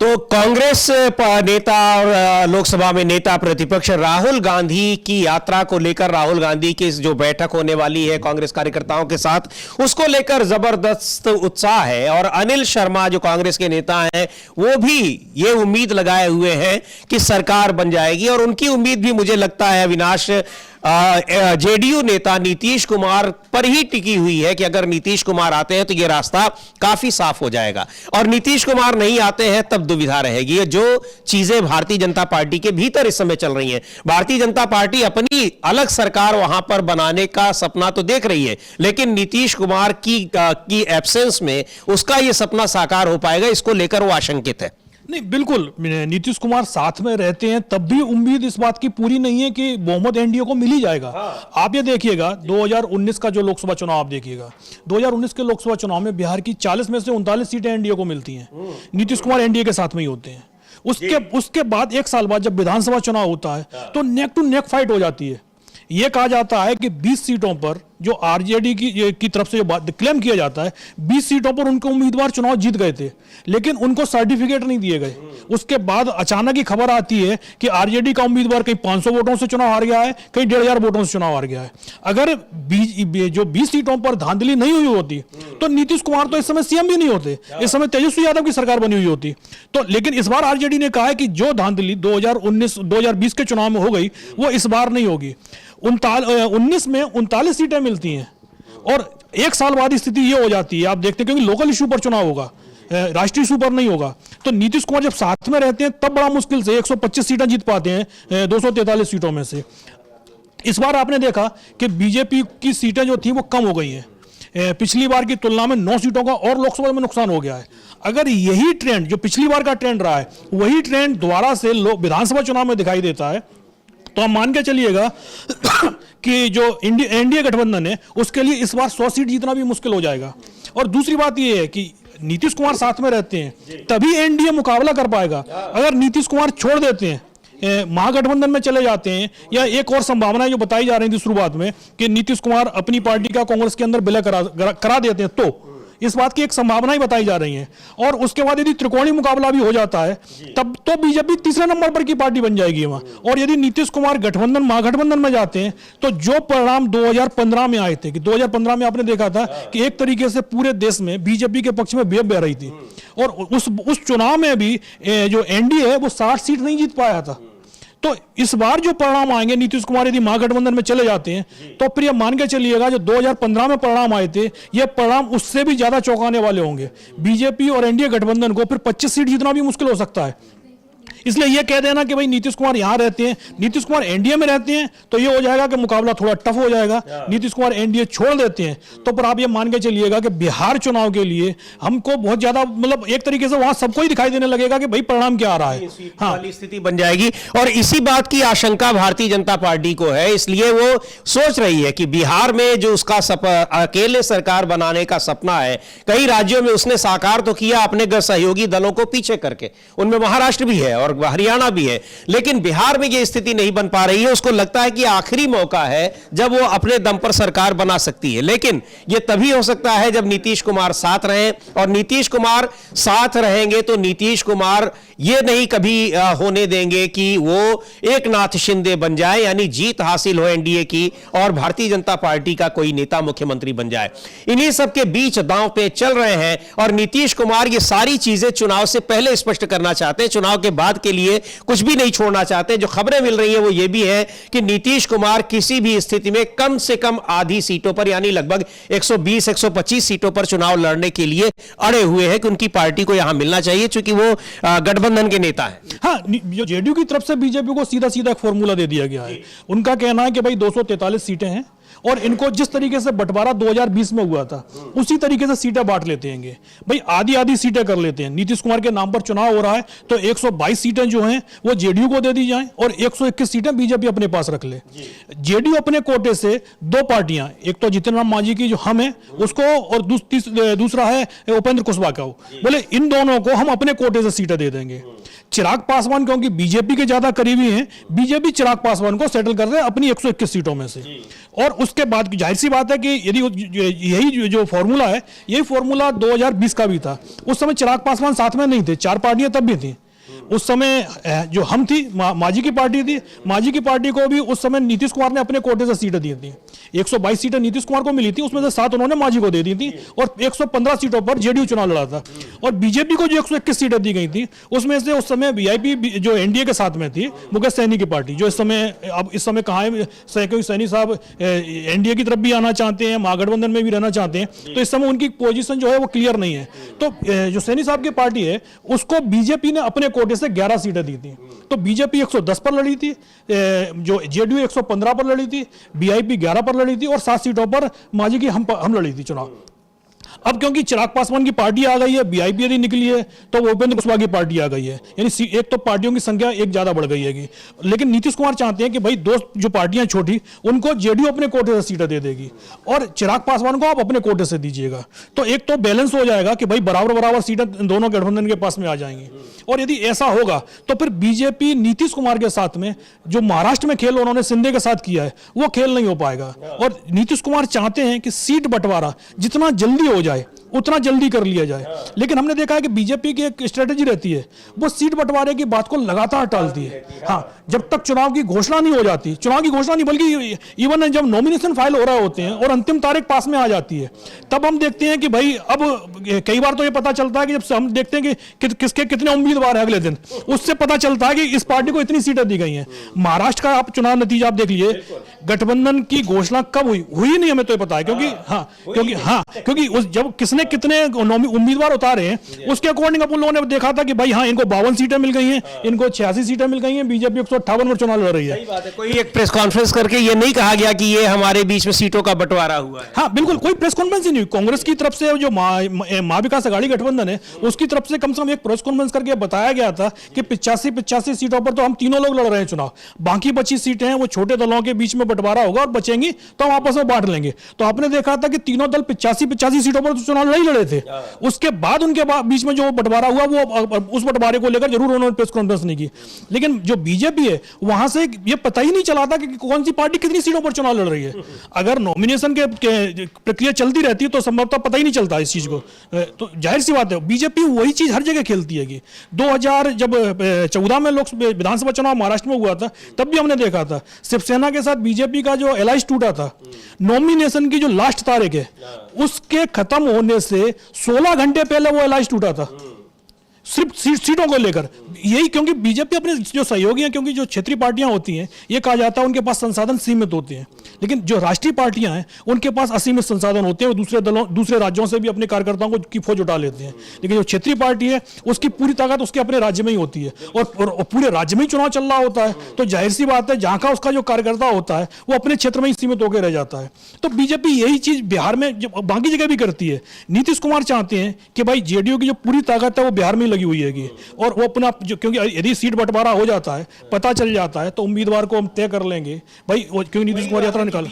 तो कांग्रेस नेता और लोकसभा में नेता प्रतिपक्ष राहुल गांधी की यात्रा को लेकर, राहुल गांधी की जो बैठक होने वाली है कांग्रेस कार्यकर्ताओं के साथ, उसको लेकर जबरदस्त उत्साह है। और अनिल शर्मा जो कांग्रेस के नेता हैं वो भी ये उम्मीद लगाए हुए हैं कि सरकार बन जाएगी। और उनकी उम्मीद भी मुझे लगता है अविनाश जेडीयू नेता नीतीश कुमार पर ही टिकी हुई है कि अगर नीतीश कुमार आते हैं तो यह रास्ता काफी साफ हो जाएगा, और नीतीश कुमार नहीं आते हैं तब दुविधा रहेगी। जो चीजें भारतीय जनता पार्टी के भीतर इस समय चल रही हैं, भारतीय जनता पार्टी अपनी अलग सरकार वहां पर बनाने का सपना तो देख रही है, लेकिन नीतीश कुमार की एब्सेंस में उसका यह सपना साकार हो पाएगा, इसको लेकर वो आशंकित है। नहीं, बिल्कुल नीतीश कुमार साथ में रहते हैं तब भी उम्मीद इस बात की पूरी नहीं है कि बहुमत एनडीए को मिल ही जाएगा। आप ये देखिएगा 2019 का जो लोकसभा चुनाव आप देखिएगा, 2019 के लोकसभा चुनाव में बिहार की 40 में से 39 सीटें एनडीए को मिलती हैं। नीतीश कुमार एनडीए के साथ में ही होते हैं। उसके बाद एक साल बाद जब विधानसभा चुनाव होता है तो नेक टू नेक फाइट हो जाती है। यह कहा जाता है कि 20 सीटों पर जो आरजेडी की तरफ से जो क्लेम किया जाता है, 20 सीटों पर उनके उम्मीदवार चुनाव जीत गए थे, लेकिन उनको सर्टिफिकेट नहीं दिए गए। उसके बाद अचानक ही खबर आती है कि आरजेडी का उम्मीदवार कहीं 500 वोटों से चुनाव हार गया है, कहीं 1500 वोटों से चुनाव हार गया है। अगर जो 20 सीटों पर धांधली नहीं हुई होती तो नीतीश कुमार तो इस समय सीएम भी नहीं होते, इस समय तेजस्वी यादव की सरकार बनी हुई होती। तो लेकिन इस बार आरजेडी ने कहा है कि जो धांधली 2020 के चुनाव में हो गई वो इस बार नहीं होगी। 19 में 39 सीटें मिलती हैं और एक साल बाद स्थिति ये हो जाती है, आप देखते हैं, क्योंकि लोकल इशू पर चुनाव होगा, राष्ट्रीय इशू पर नहीं होगा। तो नीतीश कुमार जब साथ में रहते हैं तब बड़ा मुश्किल से 125 सीटें जीत पाते हैं 243 सीटों में से। इस बार आपने देखा कि बीजेपी की सीटें जो थी वो कम हो गई हैं। पिछली बार की तुलना में 9 सीटों का और लोकसभा में नुकसान हो गया है। अगर यही ट्रेंड जो पिछली बार का ट्रेंड रहा है वही ट्रेंड दोबारा से विधानसभा चुनाव में दिखाई देता है तो आप मान के चलिएगा कि जो एनडीए गठबंधन है उसके लिए इस बार 100 सीट जीतना भी मुश्किल हो जाएगा। और दूसरी बात यह है कि नीतीश कुमार साथ में रहते हैं तभी एनडीए मुकाबला कर पाएगा। अगर नीतीश कुमार छोड़ देते हैं, महागठबंधन में चले जाते हैं, या एक और संभावना जो बताई जा रही थी शुरुआत में कि नीतीश कुमार अपनी पार्टी का कांग्रेस के अंदर विलय करा देते हैं, तो इस बात की एक संभावना ही बताई जा रही है। और उसके बाद यदि त्रिकोणीय मुकाबला भी हो जाता है तब तो बीजेपी तीसरे नंबर पर की पार्टी बन जाएगी वहां। और यदि नीतीश कुमार महागठबंधन में जाते हैं तो जो परिणाम 2015 में आए थे कि 2015 में आपने देखा था कि एक तरीके से पूरे देश में बीजेपी के पक्ष में बेब बह रही थी, और उस चुनाव में भी जो एनडीए है वो 60 सीट नहीं जीत पाया था। तो इस बार जो परिणाम आएंगे, नीतीश कुमार यदि महागठबंधन में चले जाते हैं तो फिर ये मान के चलिएगा जो 2015 में परिणाम आए थे ये परिणाम उससे भी ज्यादा चौंकाने वाले होंगे। बीजेपी और एनडीए गठबंधन को फिर 25 सीट जीतना भी मुश्किल हो सकता है। इसलिए यह कह देना कि भाई नीतीश कुमार यहां रहते हैं, नीतीश कुमार एनडीए में रहते हैं, तो यह हो जाएगा कि मुकाबला थोड़ा टफ हो जाएगा। नीतीश कुमार एनडीए छोड़ देते हैं तो पर आप ये मान के चलिएगा कि बिहार चुनाव के लिए हमको बहुत ज्यादा, मतलब एक तरीके से वहां सबको ही दिखाई देने लगेगा कि भाई परिणाम क्या आ रहा है। हाँ, स्थिति बन जाएगी। और इसी बात की आशंका भारतीय जनता पार्टी को है, इसलिए वो सोच रही है कि बिहार में जो उसका अकेले सरकार बनाने का सपना है, कई राज्यों में उसने साकार तो किया अपने सहयोगी दलों को पीछे करके, उनमें महाराष्ट्र भी है और हरियाणा भी है, लेकिन बिहार में यह स्थिति नहीं बन पा रही है। उसको लगता है कि आखिरी मौका है जब वो अपने दम पर सरकार बना सकती है, लेकिन यह तभी हो सकता है जब नीतीश कुमार साथ रहें। और नीतीश कुमार साथ रहेंगे तो नीतीश कुमार ये नहीं कभी होने देंगे कि वो एक नाथ शिंदे बन जाए, यानी जीत हासिल हो एनडीए की और भारतीय जनता पार्टी का कोई नेता मुख्यमंत्री बन जाए। इन्हीं सबके बीच दांव पे चल रहे हैं और नीतीश कुमार ये सारी चीजें चुनाव से पहले स्पष्ट करना चाहते हैं, चुनाव के बाद के लिए कुछ भी नहीं छोड़ना चाहते। जो खबरें मिल रही है वो ये भी है कि नीतीश कुमार किसी भी स्थिति में कम से कम आधी सीटों पर, यानी लगभग 120-125 सीटों पर चुनाव लड़ने के लिए अड़े हुए हैं कि उनकी पार्टी को यहां मिलना चाहिए, क्योंकि वो गठबंधन के नेता है। हाँ, जो जेडीयू की तरफ से बीजेपी को सीधा सीधा एक फॉर्मूला दे दिया गया है। उनका कहना है कि भाई 243 सीटें हैं और इनको जिस तरीके से बंटवारा 2020 में हुआ था उसी तरीके से सीटें बांट लेते हैं भाई, आधी आधी सीटें कर लेते हैं। नीतीश कुमार के नाम पर चुनाव हो रहा है तो 122 सीटें जो हैं वो जेडीयू को दे दी जाएं और 121 सीटें बीजेपी अपने पास रख ले। जेडीयू अपने कोटे से 2 पार्टियां, एक तो जितिन राम मांझी की जो हम है उसको, और दूसरा है उपेंद्र कुशवाहा का, बोले इन दोनों को हम अपने कोटे से सीटें दे देंगे। चिराग पासवान क्योंकि बीजेपी के ज्यादा करीबी हैं, बीजेपी चिराग पासवान को सेटल कर रहे हैं अपनी 121 सीटों में से। और उसके बाद जाहिर सी बात है कि यदि यही जो फॉर्मूला है, यही फॉर्मूला 2020 का भी था। उस समय चिराग पासवान साथ में नहीं थे, 4 पार्टियां तब भी थी। उस समय जो हम थी, मांझी की पार्टी थी, मांझी की पार्टी को भी उस समय नीतीश कुमार ने अपने कोटे से सीटें दी थी। 122 सीटें नीतीश कुमार को मिली थी, उसमें से 7 उन्होंने मांझी को दे दी थी, और 115 सीटों पर जेडीयू चुनाव लड़ा था। और बीजेपी को जो 121 सीटें दी गई थी, उसमें से उस समय वीआईपी जो एनडीए के साथ में थी, मुकेश सैनी की पार्टी, जो इस समय कहाँ है, क्योंकि सैनी साहब एनडीए की तरफ भी आना चाहते हैं, महागठबंधन में भी रहना चाहते हैं, तो इस समय उनकी पोजीशन जो है वो क्लियर नहीं है। तो जो सैनी साहब की पार्टी है, उसको बीजेपी ने अपने कोटे से 11 सीटें दी थी। तो बीजेपी 110 पर लड़ी थी, जो जेडीयू 115 पर लड़ी थी, बीआईपी 11 पर लड़ी थी, और 7 सीटों पर मांझी की हम लड़ी थी चुनाव। अब क्योंकि चिराग पासवान की पार्टी आ गई है, बीआईपी यदि निकली है, तो उपेंद्र कुशवाहा की पार्टी आ गई है, यानी एक तो पार्टियों की संख्या एक ज्यादा बढ़ गई है। लेकिन नीतीश कुमार चाहते हैं कि भाई दो जो पार्टियां छोटी, उनको जेडीयू अपने कोटे से सीटें दे देगी और चिराग पासवान को आप अपने कोटे से दीजिएगा, तो एक तो बैलेंस हो जाएगा कि भाई बराबर बराबर सीटें दोनों गठबंधन के पास में आ जाएंगी। और यदि ऐसा होगा तो फिर बीजेपी नीतीश कुमार के साथ में जो महाराष्ट्र में खेल उन्होंने शिंदे के साथ किया है, वो खेल नहीं हो पाएगा। और नीतीश कुमार चाहते हैं कि सीट बंटवारा जितना जल्दी हो जाए उतना जल्दी कर लिया जाए। लेकिन हमने देखा है कि बीजेपी की एक स्ट्रेटेजी रहती है, वो सीट बंटवारे की बात को लगातार टालती है। हाँ, जब तक चुनाव की घोषणा नहीं हो जाती, चुनाव की घोषणा नहीं बल्कि इवन जब नॉमिनेशन फाइल हो रहे होते हैं और अंतिम तारीख पास में आ जाती है, तब हम देखते हैं कि भाई अब कई बार तो ये पता चलता है कि जब हम देखते हैं कि किसके कितने उम्मीदवार हैं अगले दिन, उससे पता चलता है कि इस पार्टी को इतनी सीटें दी गई हैं। महाराष्ट्र का आप चुनाव नतीजा आप देख लीजिए, गठबंधन की घोषणा कब हुई नहीं हमें तो ये पता है, क्योंकि जब किसने कितने उम्मीदवार उतारे हैं उसके अकॉर्डिंग अपन लोगों ने देखा था कि भाई हाँ, इनको 52 सीटें मिल गई हैं, इनको 86 सीटें मिल गई हैं, बीजेपी 158 पर चुनाव लड़ रही है। सही बात है, कोई एक प्रेस कॉन्फ्रेंस करके ये नहीं कहा गया कि ये हमारे बीच में सीटों का बंटवारा हुआ है। हाँ बिल्कुल, कोई प्रेस कॉन्फ्रेंस ही नहीं। कांग्रेस की तरफ से जो महाविकास अघाड़ी गठबंधन है, उसकी तरफ से कम से कम एक प्रेस कॉन्फ्रेंस करके बताया गया था कि 85 सीटों पर तो हम तीनों लोग लड़ रहे हैं चुनाव, बाकी 25 सीटें हैं वो छोटे दलों के बीच में बंटवारा होगा और बचेंगी तो हम आपस में बांट लेंगे। तो आपने देखा था कि तीनों दल 85 सीटों पर तो चुनाव नहीं लड़े थे। उसके बाद उनके बीच में जो बंटवारा हुआ, वो उस बंटवारे को लेकर जरूर उन्होंने प्रेस कॉन्फ्रेंस नहीं की। लेकिन जो बीजेपी है, वहां से ये पता ही नहीं चला था कि कौन सी पार्टी कितनी सीटों पर चुनाव लड़ रही है। अगर नॉमिनेशन के प्रक्रिया चलती रहती तो संभवतः पता ही नहीं चलता इस चीज को। तो जाहिर सी बात है, बीजेपी वही चीज हर जगह खेलती है कि 2014 में विधानसभा चुनाव महाराष्ट्र में हुआ था, तब भी हमने देखा था शिवसेना के साथ बीजेपी का जो एलायंस टूटा था, नॉमिनेशन की जो लास्ट तारीख है उसके खत्म होने से 16 घंटे पहले वो एलायंस टूटा था, सिर्फ सीटों को लेकर। यही क्योंकि बीजेपी अपने जो सहयोगी हैं, क्योंकि जो क्षेत्रीय पार्टियां होती हैं, ये कहा जाता है उनके पास संसाधन सीमित होते हैं, लेकिन जो राष्ट्रीय पार्टियां हैं उनके पास असीमित संसाधन होते हैं, वो दूसरे राज्यों से भी अपने कार्यकर्ताओं की फौज उठा लेते हैं। लेकिन जो क्षेत्रीय पार्टी है उसकी पूरी ताकत उसके अपने राज्य में ही होती है, और पूरे राज्य में ही चुनाव चल रहा होता है, तो जाहिर सी बात है जहां का उसका जो कार्यकर्ता होता है वो अपने क्षेत्र में ही सीमित होकर रह जाता है। तो बीजेपी यही चीज बिहार में बाकी जगह भी करती है। नीतीश कुमार चाहते हैं कि भाई जेडीयू की जो पूरी ताकत है वो बिहार में ही लगी हुई है, और वो अपना क्योंकि यदि सीट बंटवारा हो जाता है, पता चल जाता है, तो उम्मीदवार को हम तय कर लेंगे भाई, क्योंकि नीतीश कुमार यात्रा निकाल